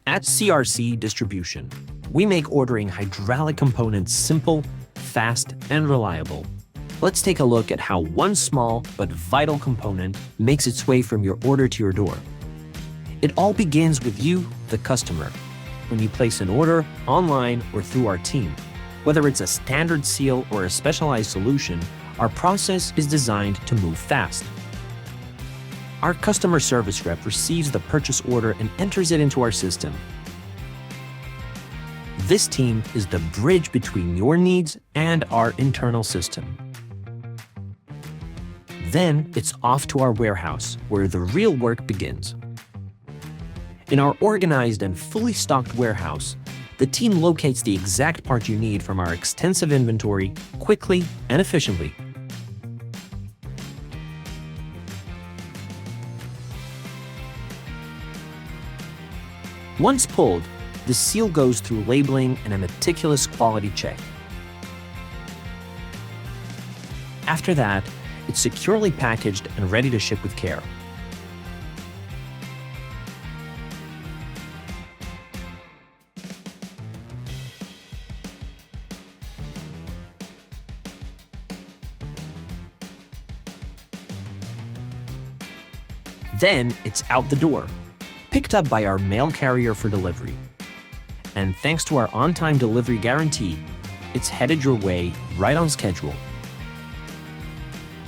At CRC Distribution, we make ordering hydraulic components simple, fast, and reliable. Let's take a look at how one small but vital component makes its way from your order to your door. It all begins with you, the customer, when you place an order online or through our team. Whether it's a standard seal or a specialized solution, our process is designed to move fast. Our customer service rep receives the purchase order and enters it into our system. This team is the bridge between your needs and our internal system. Then it's off to our warehouse, where the real work begins. In our organized and fully stocked warehouse, the team locates the exact part you need from our extensive inventory quickly and efficiently. Once pulled, the seal goes through labeling and a meticulous quality check. After that, it's securely packaged and ready to ship with care. Then it's out the door, picked up by our mail carrier for delivery. And thanks to our on-time delivery guarantee, it's headed your way right on schedule.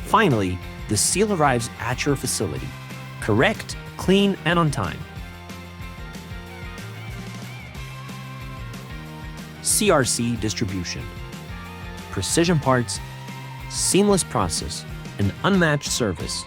Finally, the seal arrives at your facility, correct, clean, and on time. CRC Distribution. Precision parts, seamless process, and unmatched service.